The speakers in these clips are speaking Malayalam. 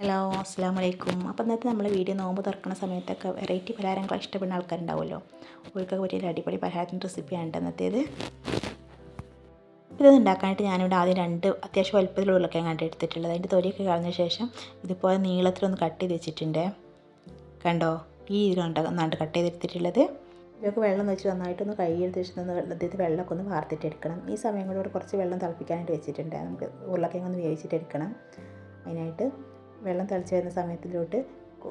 ഹലോ അസ്സാം വലൈക്കും. അപ്പോൾ ഇന്നത്തെ നമ്മളെ വീഡിയോ നോമ്പ് തുറക്കുന്ന സമയത്തൊക്കെ വെറൈറ്റി പലഹാരങ്ങൾ ഇഷ്ടപ്പെടുന്ന ആൾക്കാരുണ്ടാവുമല്ലോ. അവർക്കൊക്കെ പറ്റിയ അടിപൊളി പലഹാരത്തിൻ്റെ റെസിപ്പിയാണ് ഇന്നത്തേത്. ഇതൊന്നും ഉണ്ടാക്കാനായിട്ട് ഞാനിവിടെ ആദ്യം രണ്ട് അത്യാവശ്യം വലുപ്പത്തിലുള്ള ഉരുളക്കിഴങ്ങാണ് എടുത്തിട്ടുള്ളത്. അതിൻ്റെ തൊലിയൊക്കെ കളഞ്ഞ ശേഷം ഇതുപോലെ നീളത്തിലൊന്ന് കട്ട് ചെയ്ത് വെച്ചിട്ടുണ്ട്. കണ്ടോ, ഈ ഇതിലാണ് കട്ട് ചെയ്തെടുത്തിട്ടുള്ളത്. ഇതൊക്കെ വെള്ളം വെച്ച് നന്നായിട്ടൊന്ന് കഴുകിയെടുത്ത് വെച്ചിട്ട് വെള്ളമൊക്കെ ഒന്ന് വാർത്തിട്ടെടുക്കണം. ഈ സമയം കൂടെ കുറച്ച് വെള്ളം തിളപ്പിക്കാനായിട്ട് വെച്ചിട്ടുണ്ട്. നമുക്ക് ഉരുളക്കിഴങ്ങ് ഒന്ന് വേവിച്ചിട്ടെടുക്കണം. അതിനായിട്ട് വെള്ളം തിളച്ച് വരുന്ന സമയത്തിലോട്ട്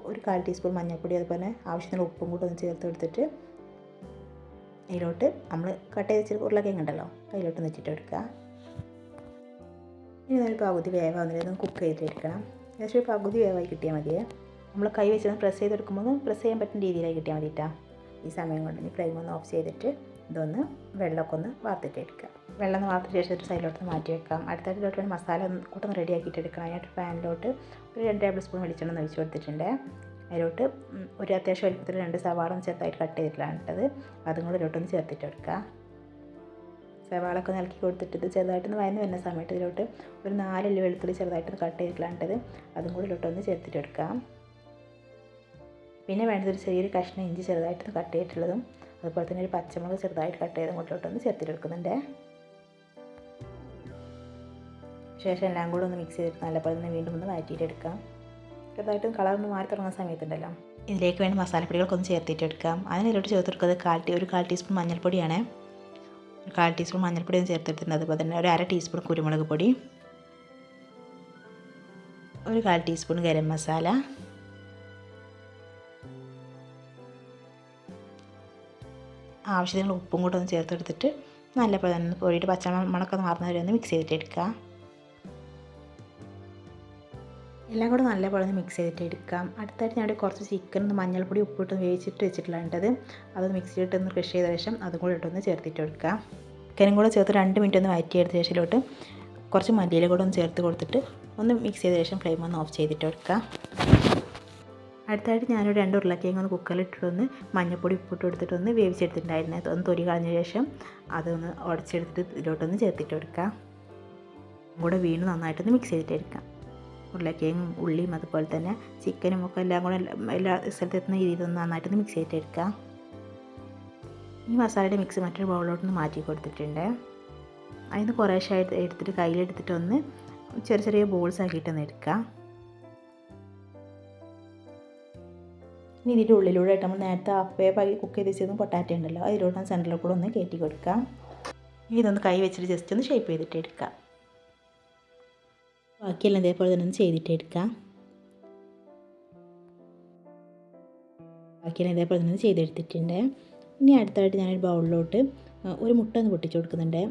ഒരു 1/4 ടീസ്പൂൺ മഞ്ഞൾപ്പൊടി, അതുപോലെ ആവശ്യത്തിന് ഉപ്പും കൂടെ ഒന്ന് ചേർത്ത് കൊടുത്തിട്ട് അതിലോട്ട് നമ്മൾ കട്ട് ചെയ്ത് വെച്ചിട്ട് ഉരുളക്കിഴങ്ങ് ഉണ്ടല്ലോ അതിലോട്ട് വെച്ചിട്ട് എടുക്കുക. ഇനി ഒരു പകുതി വേവാകുന്നതിന് കുക്ക് ചെയ്തെടുക്കണം. ഏകദേശം ഒരു പകുതി വേവായി കിട്ടിയാൽ മതിയേ. നമ്മൾ കൈ വെച്ച് പ്രസ് ചെയ്തെടുക്കുമ്പോൾ പ്രസ് ചെയ്യാൻ പറ്റുന്ന രീതിയിലായി കിട്ടിയാൽ മതിട്ടാ. ഈ സമയം കൊണ്ട് ഇനി ഫ്ലെയിം ഒന്ന് ഓഫ് ചെയ്തിട്ട് ഇതൊന്ന് വെള്ളമൊക്കെ ഒന്ന് വാർത്തിട്ടെടുക്കുക. വെള്ളം വാർത്തിട്ട് ശേഷം ഒരു സൈഡിലോട്ട് മാറ്റി വെക്കാം. അടുത്തായിട്ട് മസാല കൂട്ടൊന്ന് റെഡി ആക്കിയിട്ട് എടുക്കണം. അതിനായിട്ട് പാനിലോട്ട് ഒരു 2 ടേബിൾ സ്പൂൺ വെളിച്ചെണ്ണ ഒഴിച്ച് കൊടുത്തിട്ടുണ്ട്. അതിലോട്ട് ഒരു അത്യാവശ്യം വലുപ്പത്തിൽ 2 സവാള ചെറുതായിട്ട് കട്ട് ചെയ്തിട്ടാണ് ഇട്ടത്. അതും കൂടെ ഇതിലോട്ടൊന്ന് ചേർത്തിട്ട് എടുക്കുക. സവാളൊക്കെ ഇളക്കി കൊടുത്തിട്ട് ഇത് ചെറുതായിട്ടൊന്ന് വഴന്ന് വരുന്ന സമയത്ത് ഇതിലോട്ട് ഒരു 4 അല്ലി വെളുത്തുള്ളി ചെറുതായിട്ടൊന്ന് കട്ട് ചെയ്തിട്ടാണ് ഇട്ടത്. അതും കൂടെ ഇതിലോട്ടൊന്ന് ചേർത്തിട്ട് എടുക്കാം. പിന്നെ വേണ്ടത് ഒരു ചെറിയൊരു കഷ്ണം ഇഞ്ചി ചെറുതായിട്ടൊന്ന് കട്ട് ചെയ്തിട്ടുള്ളതും, അതുപോലെ തന്നെ ഒരു പച്ചമുളക് ചെറുതായിട്ട് കട്ട് ചെയ്ത് ഇങ്ങോട്ടൊന്ന് ചേർത്തിട്ടെടുക്കുന്നുണ്ട്. ശേഷം എല്ലാം കൂടെ ഒന്ന് മിക്സ് ചെയ്തിട്ട് നല്ലപോലെ തന്നെ വീണ്ടും ഒന്ന് വഴറ്റിയിട്ടെടുക്കാം. ചെറുതായിട്ടും കളറൊന്ന് മാറി തുടങ്ങുന്ന സമയത്തുണ്ടല്ലോ ഇതിലേക്ക് വേണ്ട മസാലപ്പൊടികളൊക്കെ ഒന്ന് ചേർത്തിട്ടെടുക്കാം. അതിനിലോട്ട് ചേർത്ത് കൊടുക്കുന്നത് ഒരു 1/4 ടീസ്പൂൺ മഞ്ഞൾപ്പൊടിയാണ്. ഒരു 1/4 ടീസ്പൂൺ മഞ്ഞൾപ്പൊടി ഒന്ന് ചേർത്തെടുത്തിട്ടുണ്ട്. അതുപോലെ തന്നെ ഒരു 1/2 ടീസ്പൂൺ കുരുമുളക് പൊടി, ഒരു 1/4 ടീസ്പൂൺ ഗരം മസാല, ആവശ്യത്തിനുള്ള ഉപ്പും കൂടെ ഒന്ന് ചേർത്തെടുത്തിട്ട് നല്ലപോലെ തന്നെ പൊടിയിട്ട് പച്ചമണമൊക്കെ മാറുന്ന വരെ ഒന്ന് മിക്സ് ചെയ്തിട്ടെടുക്കുക. എല്ലാം കൂടെ നല്ലപോലെ ഒന്ന് മിക്സ് ചെയ്തിട്ടെടുക്കാം. അടുത്തായിട്ട് ഞാൻ കുറച്ച് ചിക്കൻ ഒന്ന് മഞ്ഞൾപ്പൊടി ഉപ്പിട്ട് വേവിച്ചിട്ട് വെച്ചിട്ടുള്ളത് അതൊന്ന് മിക്സിയിലിട്ട് ഒന്ന് ക്രഷ് ചെയ്ത ശേഷം അതും കൂടെ ഇട്ടൊന്ന് ചേർത്തിട്ട് എടുക്കുക. ചിക്കനും കൂടെ ചേർത്ത് 2 മിനിറ്റ് ഒന്ന് വഴറ്റിയെടുത്ത ശേഷത്തിലോട്ട് കുറച്ച് മല്ലിയില കൂടെ ഒന്ന് ചേർത്ത് കൊടുത്തിട്ട് ഒന്ന് മിക്സ് ചെയ്ത ശേഷം ഫ്ലെയിം ഒന്ന് ഓഫ് ചെയ്തിട്ട് എടുക്കുക. അടുത്തായിട്ട് ഞാനൊരു 2 ഉരുളക്കിഴങ്ങ് ഒന്ന് കുക്കറിലിട്ടിട്ടൊന്ന് മഞ്ഞൾപ്പൊടി ഉപ്പിട്ട് കൊടുത്തിട്ടൊന്ന് വേവിച്ചെടുത്തിട്ടുണ്ടായിരുന്നു. ഒന്ന് തൊലി കളഞ്ഞ ശേഷം അതൊന്ന് ഉടച്ചെടുത്തിട്ട് ഇതിലോട്ടൊന്ന് ചേർത്തിട്ട് എടുക്കുക. കൂടെ വീണ്ടും നന്നായിട്ടൊന്ന് മിക്സ് ചെയ്തിട്ടെടുക്കാം. ഉരുളക്കിഴങ്ങും ഉള്ളിയും അതുപോലെ തന്നെ ചിക്കനും ഒക്കെ എല്ലാം കൂടെ എല്ലാ സ്ഥലത്തെത്തുന്ന രീതിയിൽ ഒന്ന് നന്നായിട്ടൊന്ന് മിക്സ് ചെയ്തിട്ടെടുക്കുക. ഈ മസാലയുടെ മിക്സ് മറ്റൊരു ബൗളിലോട്ടൊന്ന് മാറ്റി കൊടുത്തിട്ടുണ്ട്. അതിന് കുറേശ്ശായിട്ട് എടുത്തിട്ട് കയ്യിലെടുത്തിട്ടൊന്ന് ചെറിയ ചെറിയ ബോൾസ് ആക്കിയിട്ടൊന്ന് എടുക്കുക. ഇനി ഇതിൻ്റെ ഉള്ളിലൂടെ നമ്മൾ നേരത്തെ ഹാഫ് വേവ് കുക്ക് ചെയ്ത് വെച്ചതും പൊട്ടാറ്റോ ഉണ്ടല്ലോ അതിലോട്ട് സെൻറ്ററിൽ കൂടെ ഒന്ന് കയറ്റി കൊടുക്കുക. ഇനി ഇതൊന്ന് കൈ വെച്ചിട്ട് ജസ്റ്റ് ഒന്ന് ഷേപ്പ് ചെയ്തിട്ട് എടുക്കുക. ബാക്കിയെല്ലാം ഇതേപോലെ തന്നെ ഒന്ന് ചെയ്തിട്ട് എടുക്കുക. ബാക്കിയെല്ലാം ഇതേപോലെ തന്നെ ചെയ്തെടുത്തിട്ടുണ്ട്. ഇനി അടുത്തായിട്ട് ഞാനൊരു ബൗളിലോട്ട് ഒരു മുട്ട ഒന്ന് പൊട്ടിച്ച് കൊടുക്കുന്നുണ്ട്.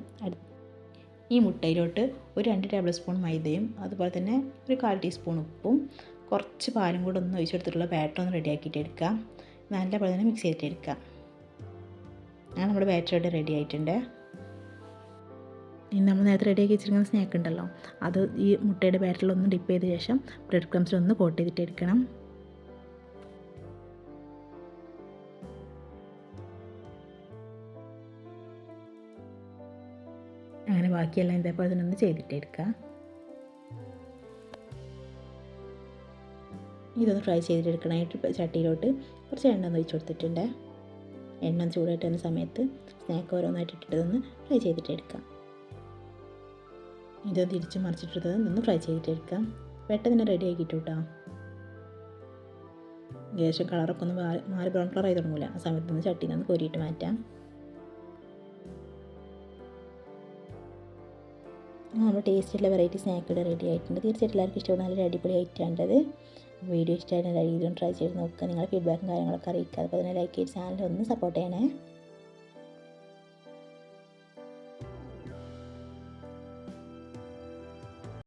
ഈ മുട്ടയിലോട്ട് ഒരു 2 ടേബിൾ സ്പൂൺ മൈദയും അതുപോലെ തന്നെ ഒരു 1/4 ടീസ്പൂൺ ഉപ്പും കുറച്ച് പാലും കൂടെ ഒന്ന് ഒഴിച്ചെടുത്തിട്ടുള്ള ബാറ്റർ ഒന്ന് റെഡിയാക്കിയിട്ട് എടുക്കുക. നല്ലപോലെ തന്നെ മിക്സ് ചെയ്തിട്ട് എടുക്കുക. അങ്ങനെ നമ്മുടെ ബാറ്റർ റെഡി ആയിട്ടുണ്ട്. ഇനി നമ്മൾ നേരത്തെ റെഡിയാക്കി വെച്ചിരിക്കുന്ന സ്നാക്ക് ഉണ്ടല്ലോ അത് ഈ മുട്ടയുടെ ബാറ്ററിലൊന്ന് ഡിപ്പ് ചെയ്ത ശേഷം ബ്രെഡ് ക്രംസിലൊന്ന് കോട്ട് ചെയ്തിട്ട് എടുക്കണം. അങ്ങനെ ബാക്കിയെല്ലാം ഇതേപോലെ തന്നെ ഒന്ന് ചെയ്തിട്ടെടുക്കുക. ഇതൊന്ന് ഫ്രൈ ചെയ്തിട്ടെടുക്കണമായിട്ട് ചട്ടിയിലോട്ട് കുറച്ച് എണ്ണ ഒന്ന് ഒഴിച്ച് കൊടുത്തിട്ടുണ്ട്. എണ്ണ ചൂടായിട്ട് വരുന്ന സമയത്ത് സ്നാക്ക് ഓരോന്നായിട്ട് ഇട്ടിട്ടൊന്ന് ഫ്രൈ ചെയ്തിട്ടെടുക്കാം. ഇതൊന്ന് തിരിച്ച് മറിച്ചിട്ടത് ഒന്ന് ഫ്രൈ ചെയ്തിട്ടെടുക്കാം. പെട്ടെന്ന് തന്നെ റെഡി ആക്കിയിട്ട് കേട്ടോ. ഏകദേശം കളറൊക്കെ ഒന്ന് മാറി ബ്രൗൺ കളർ ആയി തുടങ്ങില്ല. ആ സമയത്ത് ഒന്ന് ചട്ടിയിൽ നിന്ന് കോരിയിട്ട് മാറ്റാം. നമ്മൾ ടേസ്റ്റുള്ള വെറൈറ്റി സ്നാക്ക് ഇവിടെ റെഡി ആയിട്ടുണ്ട്. തീർച്ചയായിട്ടും എല്ലാവർക്കും ഇഷ്ടപ്പെടുന്ന നല്ലൊരു അടിപൊളി ഐറ്റമാണത്. വീഡിയോ ഇഷ്ടമായിട്ട് എല്ലാ രീതിയിലും ട്രൈ ചെയ്ത് നോക്കുക. നിങ്ങളുടെ ഫീഡ്ബാക്കും കാര്യങ്ങളൊക്കെ അറിയിക്കുക. അതുപോലെ തന്നെ ലൈക്ക് ചെയ്ത് ചാനൽ ഒന്ന് സപ്പോർട്ട് ചെയ്യണേ.